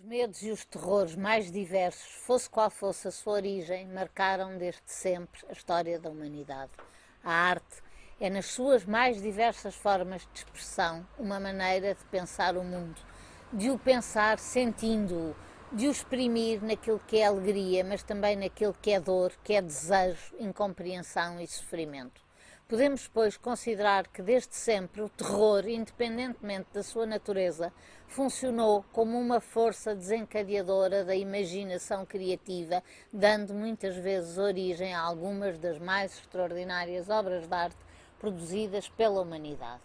Os medos e os terrores mais diversos, fosse qual fosse a sua origem, marcaram desde sempre a história da humanidade. A arte é, nas suas mais diversas formas de expressão, uma maneira de pensar o mundo, de o pensar sentindo-o, de o exprimir naquilo que é alegria, mas também naquilo que é dor, que é desejo, incompreensão e sofrimento. Podemos, pois, considerar que desde sempre o terror, independentemente da sua natureza, funcionou como uma força desencadeadora da imaginação criativa, dando muitas vezes origem a algumas das mais extraordinárias obras de arte produzidas pela humanidade.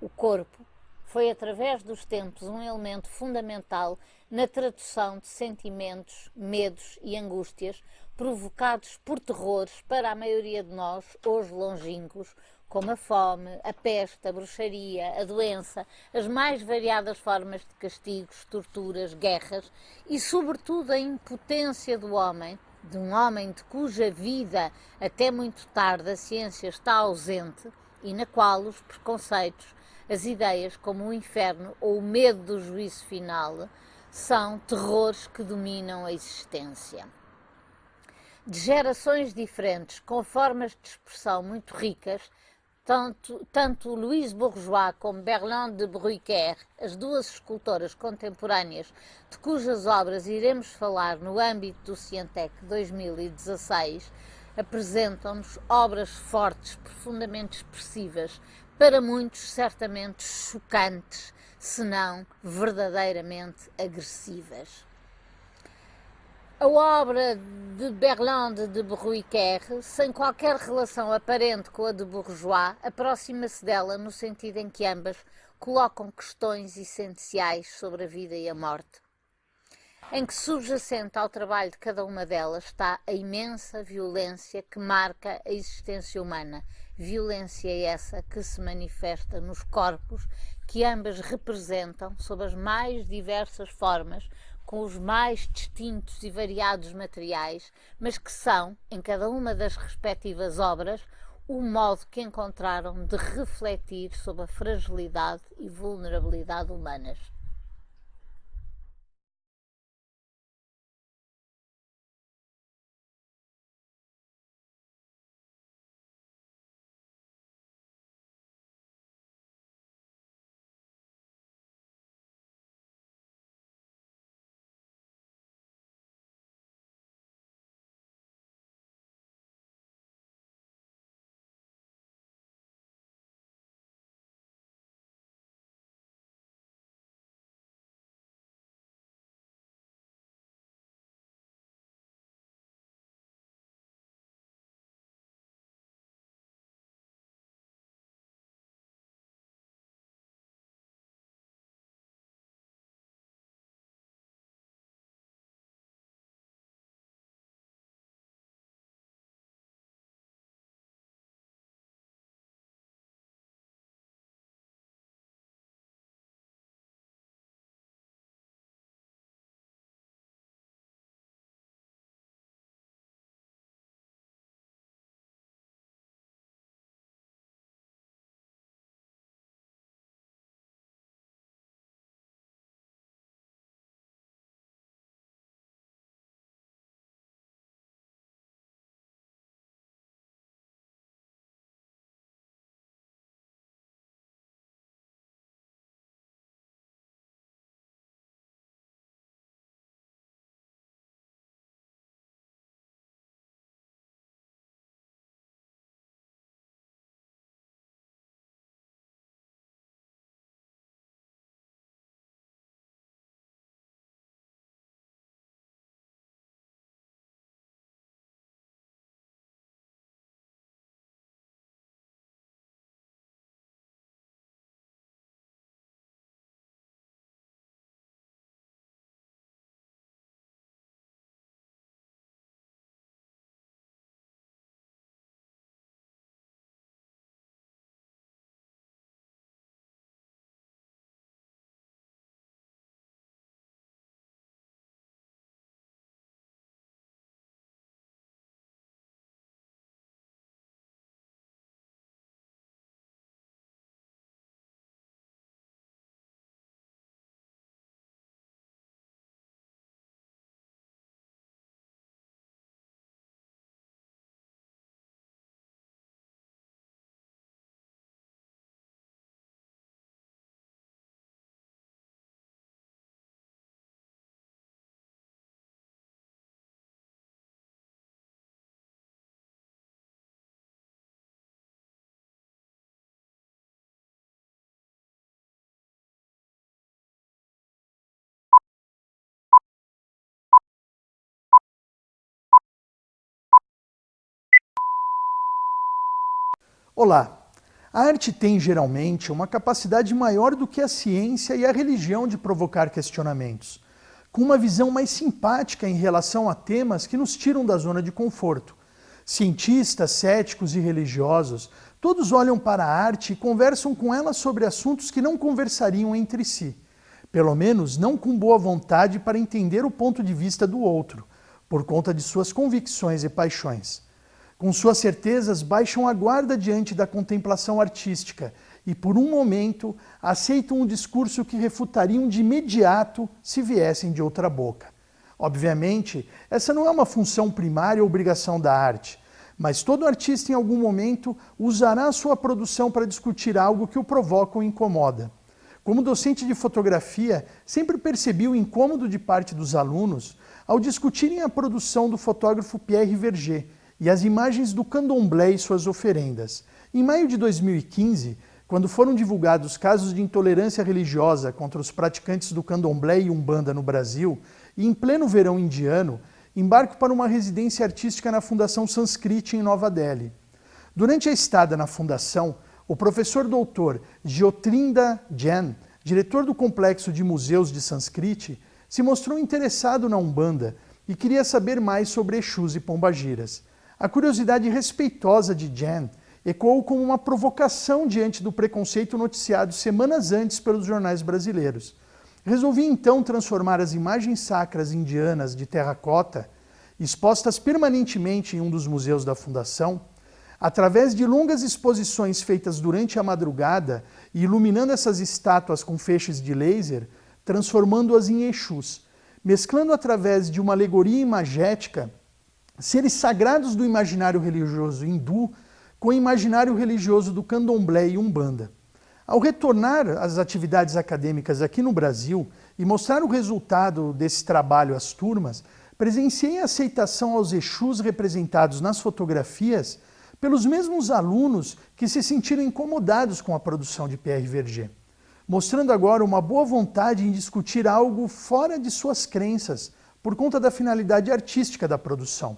O corpo foi, através dos tempos, um elemento fundamental na tradução de sentimentos, medos e angústias provocados por terrores para a maioria de nós, hoje longínquos, como a fome, a peste, a bruxaria, a doença, as mais variadas formas de castigos, torturas, guerras e, sobretudo, a impotência do homem, de um homem de cuja vida até muito tarde a ciência está ausente e na qual os preconceitos, as ideias como o inferno ou o medo do juízo final são terrores que dominam a existência. De gerações diferentes, com formas de expressão muito ricas, tanto Louise Bourgeois como Berlande de Bruycker, as duas escultoras contemporâneas de cujas obras iremos falar no âmbito do Cientec 2016, apresentam-nos obras fortes, profundamente expressivas, para muitos certamente chocantes, se não verdadeiramente agressivas. A obra de Berlande de Bruycker, sem qualquer relação aparente com a de Bourgeois, aproxima-se dela no sentido em que ambas colocam questões essenciais sobre a vida e a morte, em que subjacente ao trabalho de cada uma delas está a imensa violência que marca a existência humana, violência essa que se manifesta nos corpos que ambas representam sob as mais diversas formas, com os mais distintos e variados materiais, mas que são, em cada uma das respectivas obras, o modo que encontraram de refletir sobre a fragilidade e vulnerabilidade humanas. Olá! A arte tem, geralmente, uma capacidade maior do que a ciência e a religião de provocar questionamentos, com uma visão mais simpática em relação a temas que nos tiram da zona de conforto. Cientistas, céticos e religiosos, todos olham para a arte e conversam com ela sobre assuntos que não conversariam entre si. Pelo menos não com boa vontade para entender o ponto de vista do outro, por conta de suas convicções e paixões. Com suas certezas, baixam a guarda diante da contemplação artística e, por um momento, aceitam um discurso que refutariam de imediato se viessem de outra boca. Obviamente, essa não é uma função primária ou obrigação da arte, mas todo artista em algum momento usará a sua produção para discutir algo que o provoca ou incomoda. Como docente de fotografia, sempre percebi o incômodo de parte dos alunos ao discutirem a produção do fotógrafo Pierre Verger e as imagens do candomblé e suas oferendas. Em maio de 2015, quando foram divulgados casos de intolerância religiosa contra os praticantes do candomblé e umbanda no Brasil, e em pleno verão indiano, embarco para uma residência artística na Fundação Sanskrit em Nova Delhi. Durante a estada na fundação, o professor doutor Jyotrinda Jain, diretor do Complexo de Museus de Sanskrit, se mostrou interessado na Umbanda e queria saber mais sobre Exus e Pombagiras. A curiosidade respeitosa de Jain ecoou como uma provocação diante do preconceito noticiado semanas antes pelos jornais brasileiros. Resolvi então transformar as imagens sacras indianas de terracota, expostas permanentemente em um dos museus da Fundação, através de longas exposições feitas durante a madrugada e iluminando essas estátuas com feixes de laser, transformando-as em Exus, mesclando através de uma alegoria imagética seres sagrados do imaginário religioso hindu com o imaginário religioso do candomblé e umbanda. Ao retornar às atividades acadêmicas aqui no Brasil e mostrar o resultado desse trabalho às turmas, presenciei a aceitação aos Exus representados nas fotografias pelos mesmos alunos que se sentiram incomodados com a produção de Pierre Verger, mostrando agora uma boa vontade em discutir algo fora de suas crenças, por conta da finalidade artística da produção.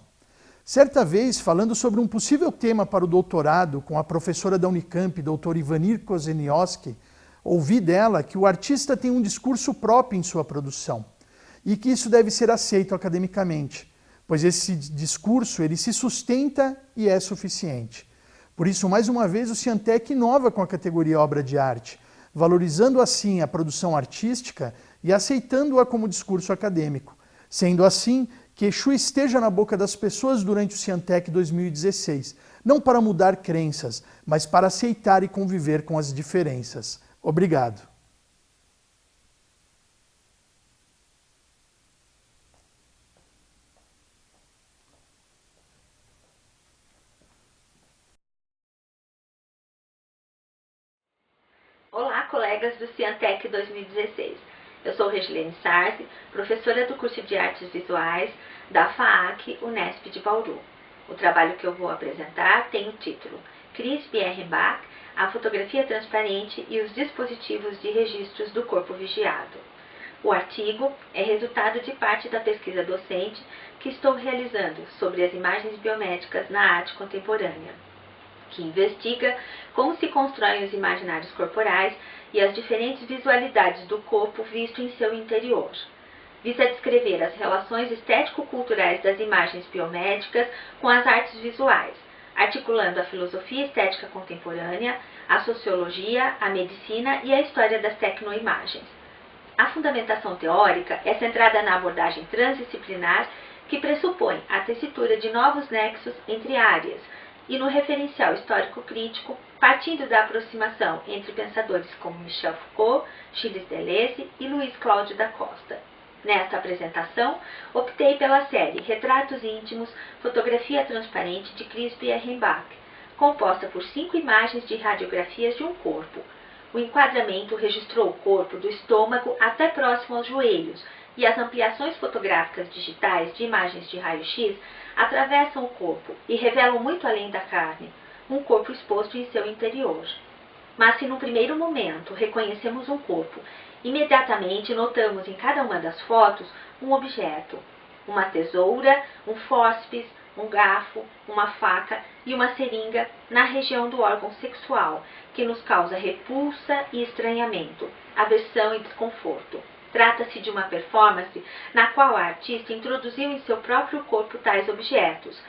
Certa vez, falando sobre um possível tema para o doutorado com a professora da Unicamp, doutora Ivanir Kozenioski, ouvi dela que o artista tem um discurso próprio em sua produção e que isso deve ser aceito academicamente, pois esse discurso ele se sustenta e é suficiente. Por isso, mais uma vez, o Ciantec inova com a categoria obra de arte, valorizando assim a produção artística e aceitando-a como discurso acadêmico. Sendo assim, que Exu esteja na boca das pessoas durante o Ciantec 2016, não para mudar crenças, mas para aceitar e conviver com as diferenças. Obrigado. Olá, colegas do Ciantec 2016. Eu sou Regilene Sarzi, professora do curso de Artes Visuais da FAAC Unesp de Bauru. O trabalho que eu vou apresentar tem o título Crisp Ehrenbach, a fotografia transparente e os dispositivos de registros do corpo vigiado. O artigo é resultado de parte da pesquisa docente que estou realizando sobre as imagens biométricas na arte contemporânea, que investiga como se constroem os imaginários corporais e as diferentes visualidades do corpo visto em seu interior. Visa descrever as relações estético-culturais das imagens biométricas com as artes visuais, articulando a filosofia estética contemporânea, a sociologia, a medicina e a história das tecnoimagens. A fundamentação teórica é centrada na abordagem transdisciplinar que pressupõe a tessitura de novos nexos entre áreas, e no referencial histórico-crítico, partindo da aproximação entre pensadores como Michel Foucault, Gilles Deleuze e Luiz Cláudio da Costa. Nesta apresentação, optei pela série Retratos Íntimos, Fotografia Transparente de Crisp Ehrenbach, composta por 5 imagens de radiografias de um corpo. O enquadramento registrou o corpo do estômago até próximo aos joelhos, e as ampliações fotográficas digitais de imagens de raio-x atravessam o corpo e revelam muito além da carne, um corpo exposto em seu interior. Mas se no primeiro momento reconhecemos um corpo, imediatamente notamos em cada uma das fotos um objeto, uma tesoura, um fósfis, um garfo, uma faca e uma seringa na região do órgão sexual, que nos causa repulsa e estranhamento, aversão e desconforto. Trata-se de uma performance na qual a artista introduziu em seu próprio corpo tais objetos.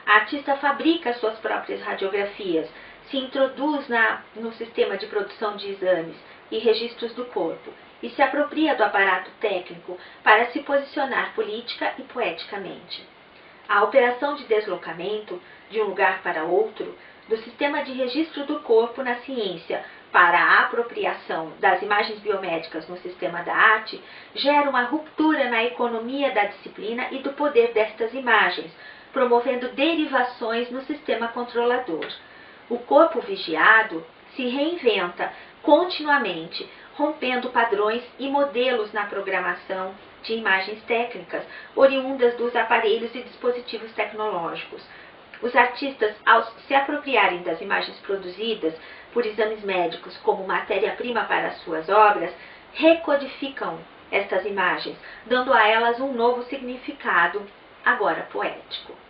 A artista fabrica suas próprias radiografias, se introduz no sistema de produção de exames e registros do corpo e se apropria do aparato técnico para se posicionar política e poeticamente. A operação de deslocamento de um lugar para outro, do sistema de registro do corpo na ciência para a apropriação das imagens biomédicas no sistema da arte, gera uma ruptura na economia da disciplina e do poder destas imagens, promovendo derivações no sistema controlador. O corpo vigiado se reinventa continuamente, rompendo padrões e modelos na programação de imagens técnicas, oriundas dos aparelhos e dispositivos tecnológicos. Os artistas, ao se apropriarem das imagens produzidas por exames médicos como matéria-prima para suas obras, recodificam estas imagens, dando a elas um novo significado, agora poético.